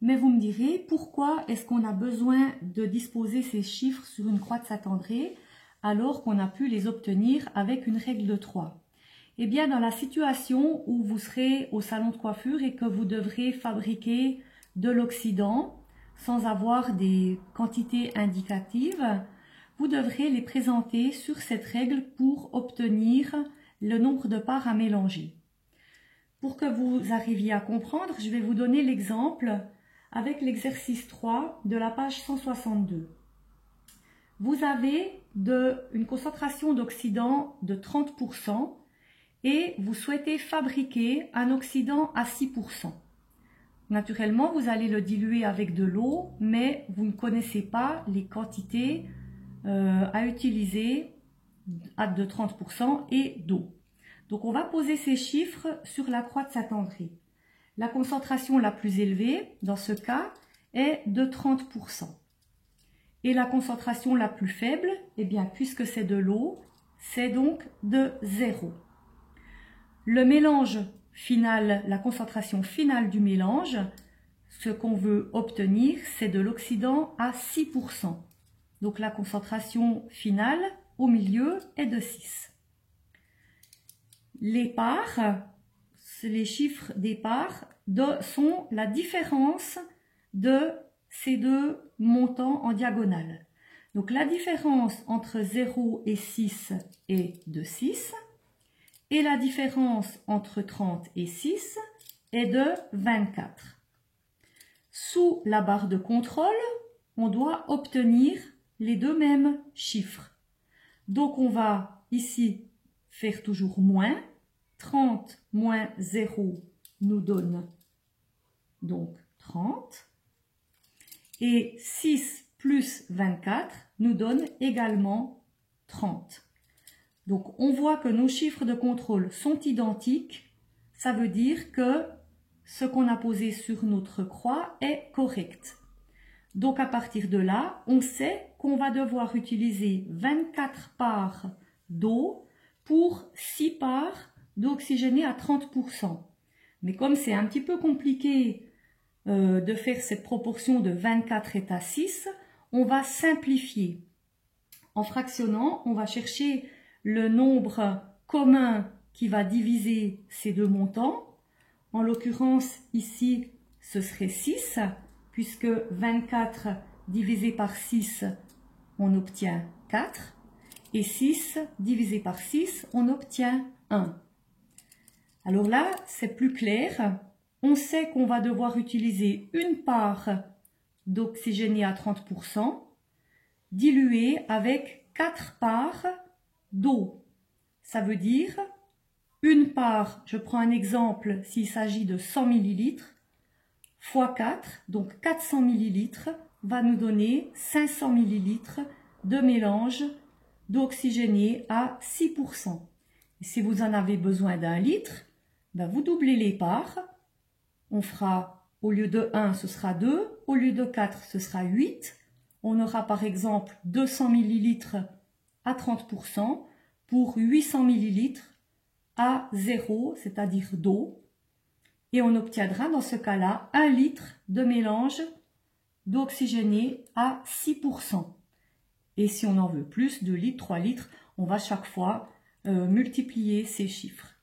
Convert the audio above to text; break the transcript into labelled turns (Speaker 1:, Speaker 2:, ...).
Speaker 1: Mais vous me direz, pourquoi est-ce qu'on a besoin de disposer ces chiffres sur une croix de Saint-André alors qu'on a pu les obtenir avec une règle de 3? Eh bien, dans la situation où vous serez au salon de coiffure et que vous devrez fabriquer de l'oxydant sans avoir des quantités indicatives, vous devrez les présenter sur cette règle pour obtenir le nombre de parts à mélanger. Pour que vous arriviez à comprendre, je vais vous donner l'exemple avec l'exercice 3 de la page 162. Vous avez une concentration d'oxydant de 30% et vous souhaitez fabriquer un oxydant à 6%. Naturellement, vous allez le diluer avec de l'eau, mais vous ne connaissez pas les quantités à utiliser de 30% et d'eau. Donc, on va poser ces chiffres sur la croix de Saint-André. La concentration la plus élevée, dans ce cas, est de 30%. Et la concentration la plus faible, eh bien, puisque c'est de l'eau, c'est donc de 0. Le mélange final, la concentration finale du mélange, ce qu'on veut obtenir, c'est de l'oxydant à 6%. Donc la concentration finale au milieu est de 6. Les parts, les chiffres des parts sont la différence de ces deux montants en diagonale. Donc la différence entre 0 et 6 est de 6 et la différence entre 30 et 6 est de 24. Sous la barre de contrôle, on doit obtenir les deux mêmes chiffres. Donc on va ici faire toujours moins. 30 moins 0 nous donne donc 30. Et 6 plus 24 nous donne également 30. Donc on voit que nos chiffres de contrôle sont identiques. Ça veut dire que ce qu'on a posé sur notre croix est correct. Donc à partir de là, on sait qu'on va devoir utiliser 24 parts d'eau pour 6 parts d'oxygéné à 30%. Mais comme c'est un petit peu compliqué de faire cette proportion de 24 est à 6, on va simplifier. En fractionnant, on va chercher le nombre commun qui va diviser ces deux montants. En l'occurrence, ici, ce serait 6, puisque 24 divisé par 6, on obtient 4. Et 6 divisé par 6, on obtient 1. Alors là, c'est plus clair. On sait qu'on va devoir utiliser une part d'oxygéné à 30%, diluée avec 4 parts d'eau. Ça veut dire une part, je prends un exemple, s'il s'agit de 100 ml, fois 4, donc 400 ml, va nous donner 500 ml de mélange d'oxygéné à 6%. Et si vous en avez besoin d'un litre, ben vous doublez les parts. On fera, au lieu de 1, ce sera 2, au lieu de 4, ce sera 8. On aura par exemple 200 ml à 30% pour 800 ml à 0, c'est-à-dire d'eau. Et on obtiendra dans ce cas-là 1 litre de mélange d'oxygéné à 6%. Et si on en veut plus, 2 litres, 3 litres, on va chaque fois multiplier ces chiffres.